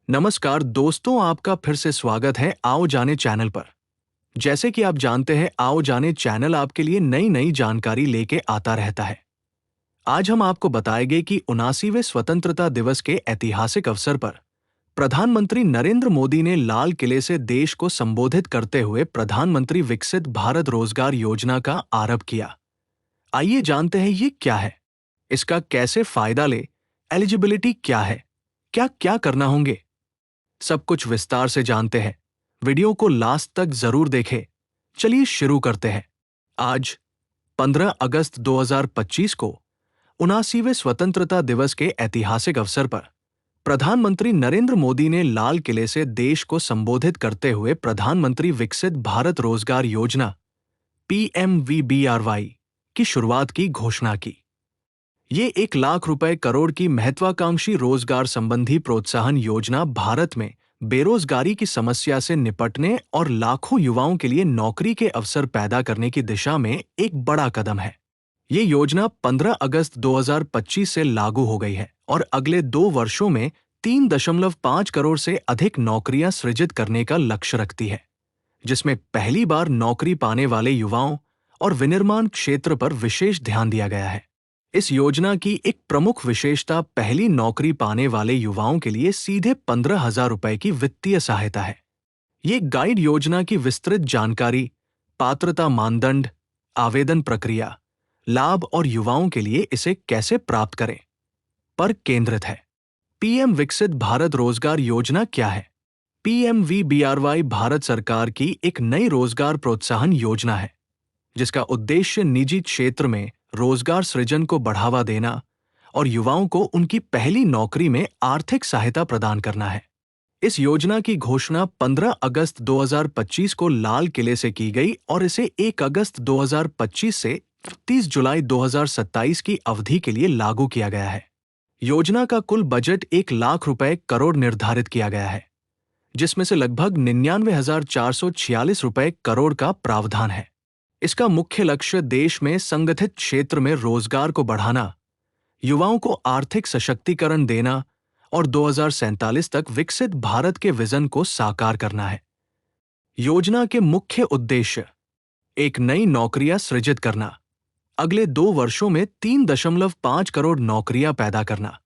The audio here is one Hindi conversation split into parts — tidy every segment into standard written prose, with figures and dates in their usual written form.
नमस्कार दोस्तों, आपका फिर से स्वागत है आओ जाने चैनल पर। जैसे कि आप जानते हैं, आओ जाने चैनल आपके लिए नई नई जानकारी लेके आता रहता है। आज हम आपको बताएंगे कि 79वें स्वतंत्रता दिवस के ऐतिहासिक अवसर पर प्रधानमंत्री नरेंद्र मोदी ने लाल किले से देश को संबोधित करते हुए प्रधानमंत्री विकसित भारत रोजगार योजना का आरंभ किया। आइए जानते हैं ये क्या है, इसका कैसे फायदा ले, एलिजिबिलिटी क्या है, क्या क्या करना होंगे, सब कुछ विस्तार से जानते हैं। वीडियो को लास्ट तक जरूर देखें। चलिए शुरू करते हैं। आज 15 अगस्त 2025 को 79वें स्वतंत्रता दिवस के ऐतिहासिक अवसर पर प्रधानमंत्री नरेंद्र मोदी ने लाल किले से देश को संबोधित करते हुए प्रधानमंत्री विकसित भारत रोजगार योजना PMVBRY की शुरुआत की घोषणा की। ये 1 लाख करोड़ की महत्वाकांक्षी रोजगार संबंधी प्रोत्साहन योजना भारत में बेरोजगारी की समस्या से निपटने और लाखों युवाओं के लिए नौकरी के अवसर पैदा करने की दिशा में एक बड़ा कदम है। ये योजना 15 अगस्त 2025 से लागू हो गई है और अगले 2 वर्षों में 3.5 करोड़ से अधिक नौकरियां सृजित करने का लक्ष्य रखती है, जिसमें पहली बार नौकरी पाने वाले युवाओं और विनिर्माण क्षेत्र पर विशेष ध्यान दिया गया है। इस योजना की एक प्रमुख विशेषता पहली नौकरी पाने वाले युवाओं के लिए सीधे 15,000 रुपए की वित्तीय सहायता है। ये गाइड योजना की विस्तृत जानकारी, पात्रता मानदंड, आवेदन प्रक्रिया, लाभ और युवाओं के लिए इसे कैसे प्राप्त करें पर केंद्रित है। पीएम विकसित भारत रोजगार योजना क्या है? PMVBRY भारत सरकार की एक नई रोजगार प्रोत्साहन योजना है, जिसका उद्देश्य निजी क्षेत्र में रोजगार सृजन को बढ़ावा देना और युवाओं को उनकी पहली नौकरी में आर्थिक सहायता प्रदान करना है। इस योजना की घोषणा 15 अगस्त 2025 को लाल किले से की गई और इसे 1 अगस्त 2025 से 30 जुलाई 2027 की अवधि के लिए लागू किया गया है। योजना का कुल बजट 1 लाख करोड़ निर्धारित किया गया है, जिसमें से लगभग 99,446 करोड़ का प्रावधान है। इसका मुख्य लक्ष्य देश में संगठित क्षेत्र में रोजगार को बढ़ाना, युवाओं को आर्थिक सशक्तिकरण देना और 2047 तक विकसित भारत के विजन को साकार करना है। योजना के मुख्य उद्देश्य: एक नई नौकरियां सृजित करना, अगले 2 वर्षों में 3.5 करोड़ नौकरियां पैदा करना,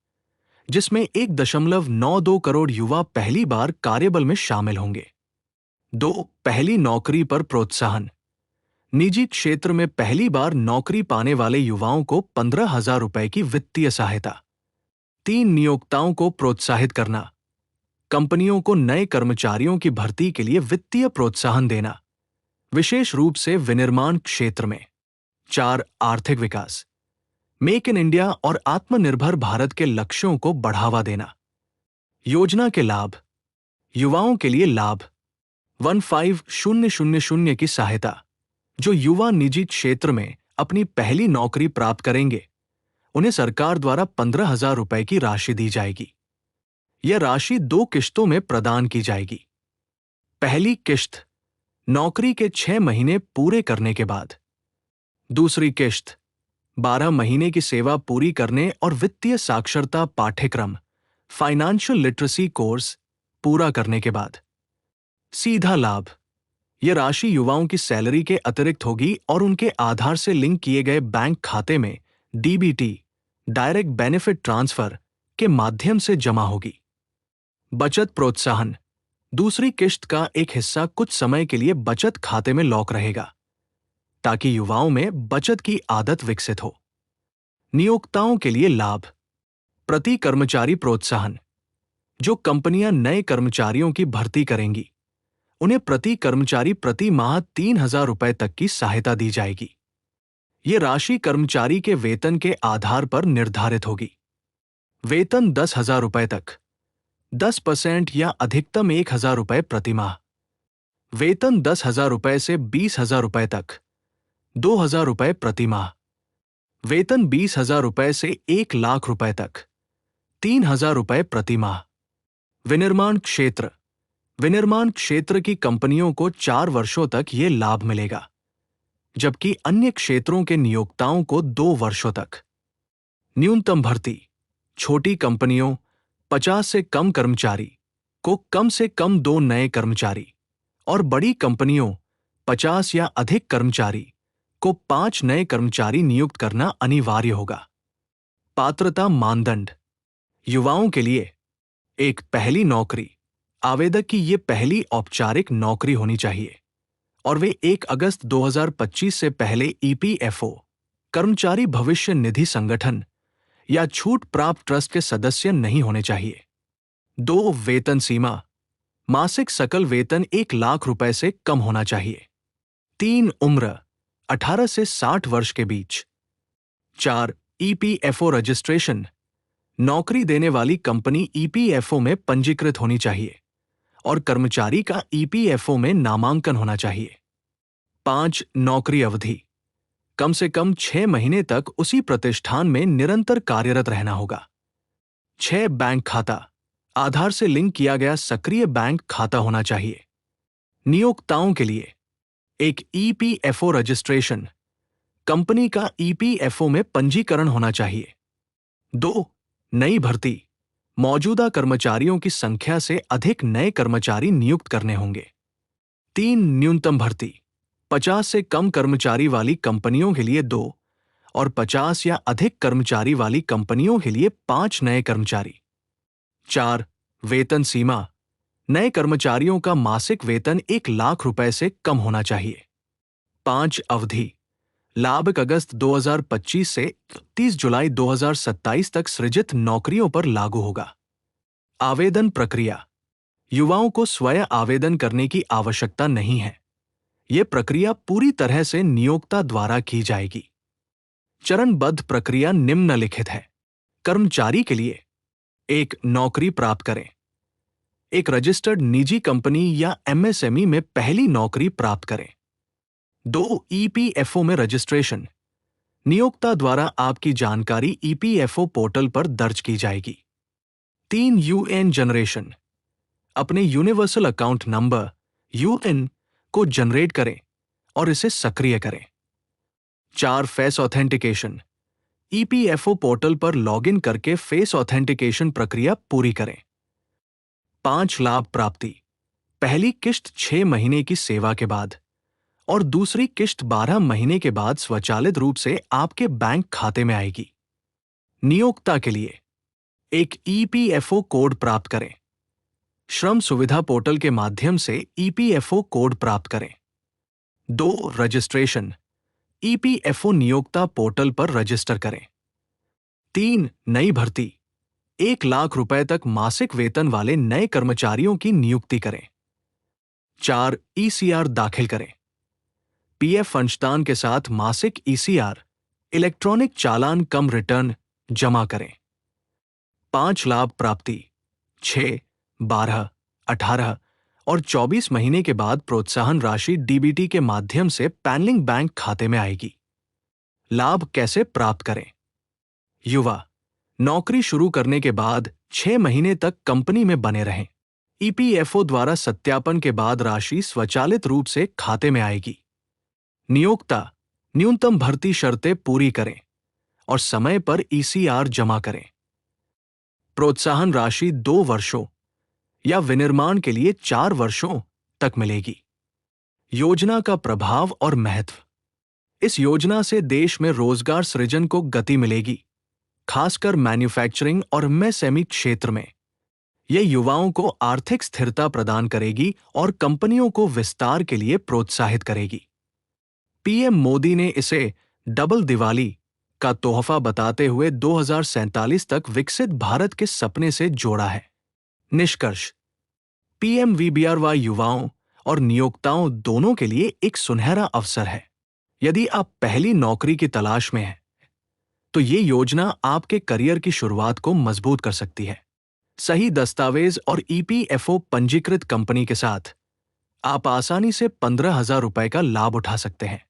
जिसमें 1.92 करोड़ युवा पहली बार कार्यबल में शामिल होंगे। 2. पहली नौकरी पर प्रोत्साहन: निजी क्षेत्र में पहली बार नौकरी पाने वाले युवाओं को 15,000 रुपए की वित्तीय सहायता। 3. नियोक्ताओं को प्रोत्साहित करना: कंपनियों को नए कर्मचारियों की भर्ती के लिए वित्तीय प्रोत्साहन देना, विशेष रूप से विनिर्माण क्षेत्र में। 4. आर्थिक विकास: मेक इन इंडिया और आत्मनिर्भर भारत के लक्ष्यों को बढ़ावा देना। योजना के लाभ: युवाओं के लिए लाभ 15,000 की सहायता। जो युवा निजी क्षेत्र में अपनी पहली नौकरी प्राप्त करेंगे, उन्हें सरकार द्वारा 15,000 रुपए की राशि दी जाएगी। यह राशि 2 किश्तों में प्रदान की जाएगी। पहली किश्त नौकरी के 6 महीने पूरे करने के बाद। दूसरी किश्त 12 महीने की सेवा पूरी करने और वित्तीय साक्षरता पाठ्यक्रम फाइनेंशियल लिटरेसी कोर्स पूरा करने के बाद। सीधा लाभ: यह राशि युवाओं की सैलरी के अतिरिक्त होगी और उनके आधार से लिंक किए गए बैंक खाते में DBT डायरेक्ट बेनिफिट ट्रांसफर के माध्यम से जमा होगी। बचत प्रोत्साहन: दूसरी किश्त का एक हिस्सा कुछ समय के लिए बचत खाते में लॉक रहेगा, ताकि युवाओं में बचत की आदत विकसित हो। नियोक्ताओं के लिए लाभ: प्रति कर्मचारी प्रोत्साहन: जो कंपनियां नए कर्मचारियों की भर्ती करेंगी, उन्हें प्रति कर्मचारी प्रति माह 3,000 रुपए तक की सहायता दी जाएगी। ये राशि कर्मचारी के वेतन के आधार पर निर्धारित होगी। वेतन 10,000 रुपए तक 10% या अधिकतम 1,000 रुपए प्रति माह। वेतन 10,000 रुपए से 20,000 रुपए तक 2,000 रुपए प्रति माह। वेतन 20,000 रुपए से 1 लाख रुपए तक 3,000 रुपए प्रति माह। विनिर्माण क्षेत्र की कंपनियों को 4 वर्षों तक ये लाभ मिलेगा, जबकि अन्य क्षेत्रों के नियोक्ताओं को 2 वर्षों तक। न्यूनतम भर्ती: छोटी कंपनियों, 50 से कम कर्मचारी, को कम से कम 2 नए कर्मचारी और बड़ी कंपनियों 50 या अधिक कर्मचारी को 5 नए कर्मचारी नियुक्त करना अनिवार्य होगा। पात्रता मानदंड। युवाओं के लिए एक पहली नौकरी। आवेदक की ये पहली औपचारिक नौकरी होनी चाहिए और वे 1 अगस्त 2025 से पहले ईपीएफओ, कर्मचारी भविष्य निधि संगठन या छूट प्राप्त ट्रस्ट के सदस्य नहीं होने चाहिए। 2 वेतन सीमा। मासिक सकल वेतन 1 लाख रुपए से कम होना चाहिए। 3 उम्र 18 से 60 वर्ष के बीच। 4 ईपीएफओ रजिस्ट्रेशन। नौकरी देने वाली कंपनी ईपीएफओ में पंजीकृत होनी चाहिए और कर्मचारी का ईपीएफओ में नामांकन होना चाहिए। 5 नौकरी अवधि। कम से कम 6 महीने तक उसी प्रतिष्ठान में निरंतर कार्यरत रहना होगा। 6 बैंक खाता। आधार से लिंक किया गया सक्रिय बैंक खाता होना चाहिए। नियोक्ताओं के लिए एक ईपीएफओ रजिस्ट्रेशन। कंपनी का ईपीएफओ में पंजीकरण होना चाहिए। 2 नई भर्ती। मौजूदा कर्मचारियों की संख्या से अधिक नए कर्मचारी नियुक्त करने होंगे। 3 न्यूनतम भर्ती। 50 से कम कर्मचारी वाली कंपनियों के लिए 2 और 50 या अधिक कर्मचारी वाली कंपनियों के लिए 5 नए कर्मचारी। 4 वेतन सीमा। नए कर्मचारियों का मासिक वेतन 1 लाख रुपए से कम होना चाहिए। 5 अवधि। लाभक अगस्त 2025 से 30 जुलाई 2027 तक सृजित नौकरियों पर लागू होगा। आवेदन प्रक्रिया। युवाओं को स्वयं आवेदन करने की आवश्यकता नहीं है। यह प्रक्रिया पूरी तरह से नियोक्ता द्वारा की जाएगी। चरणबद्ध प्रक्रिया निम्नलिखित है। कर्मचारी के लिए एक नौकरी प्राप्त करें। एक रजिस्टर्ड निजी कंपनी या एमएसएमई में पहली नौकरी प्राप्त करें। 2 ईपीएफओ में रजिस्ट्रेशन। नियोक्ता द्वारा आपकी जानकारी ईपीएफओ पोर्टल पर दर्ज की जाएगी। 3 यूएन जनरेशन। अपने यूनिवर्सल अकाउंट नंबर यूएन को जनरेट करें और इसे सक्रिय करें। 4 फेस ऑथेंटिकेशन। ईपीएफओ पोर्टल पर लॉगिन करके फेस ऑथेंटिकेशन प्रक्रिया पूरी करें। 5 लाभ प्राप्ति। पहली किश्त 6 महीने की सेवा के बाद और दूसरी किश्त 12 महीने के बाद स्वचालित रूप से आपके बैंक खाते में आएगी। नियोक्ता के लिए एक ईपीएफओ कोड प्राप्त करें। श्रम सुविधा पोर्टल के माध्यम से ईपीएफओ कोड प्राप्त करें। 2 रजिस्ट्रेशन। ईपीएफओ नियोक्ता पोर्टल पर रजिस्टर करें। 3 नई भर्ती। 1 लाख रुपए तक मासिक वेतन वाले नए कर्मचारियों की नियुक्ति करें। 4 ईसीआर दाखिल करें। पीएफ अंशदान के साथ मासिक ईसीआर इलेक्ट्रॉनिक चालान कम रिटर्न जमा करें। 5 लाभ प्राप्ति। 6, 12, 18 और 24 महीने के बाद प्रोत्साहन राशि डीबीटी के माध्यम से पैनलिंग बैंक खाते में आएगी। लाभ कैसे प्राप्त करें? युवा नौकरी शुरू करने के बाद 6 महीने तक कंपनी में बने रहें। ईपीएफओ द्वारा सत्यापन के बाद राशि स्वचालित रूप से खाते में आएगी। नियोक्ता न्यूनतम भर्ती शर्तें पूरी करें और समय पर ईसीआर जमा करें। प्रोत्साहन राशि 2 वर्षों या विनिर्माण के लिए 4 वर्षों तक मिलेगी। योजना का प्रभाव और महत्व। इस योजना से देश में रोजगार सृजन को गति मिलेगी, खासकर मैन्युफैक्चरिंग और एमएसएमई क्षेत्र में। यह युवाओं को आर्थिक स्थिरता प्रदान करेगी और कंपनियों को विस्तार के लिए प्रोत्साहित करेगी। पीएम मोदी ने इसे डबल दिवाली का तोहफा बताते हुए 2047 तक विकसित भारत के सपने से जोड़ा है। निष्कर्ष, पीएमवीबीआरवाई युवाओं और नियोक्ताओं दोनों के लिए एक सुनहरा अवसर है। यदि आप पहली नौकरी की तलाश में हैं, तो ये योजना आपके करियर की शुरुआत को मजबूत कर सकती है। सही दस्तावेज और ईपीएफओ पंजीकृत कंपनी के साथ आप आसानी से 15,000 रुपए का लाभ उठा सकते हैं।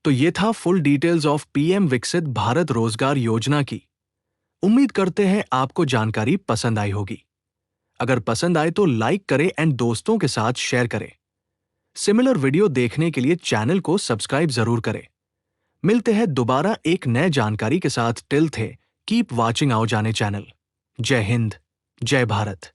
तो ये था फुल डिटेल्स ऑफ पीएम विकसित भारत रोजगार योजना की। उम्मीद करते हैं आपको जानकारी पसंद आई होगी। अगर पसंद आए तो लाइक करें एंड दोस्तों के साथ शेयर करें। सिमिलर वीडियो देखने के लिए चैनल को सब्सक्राइब जरूर करें। मिलते हैं दोबारा एक नए जानकारी के साथ। टिल थे कीप वॉचिंग आवर जाने चैनल। जय हिंद, जय भारत।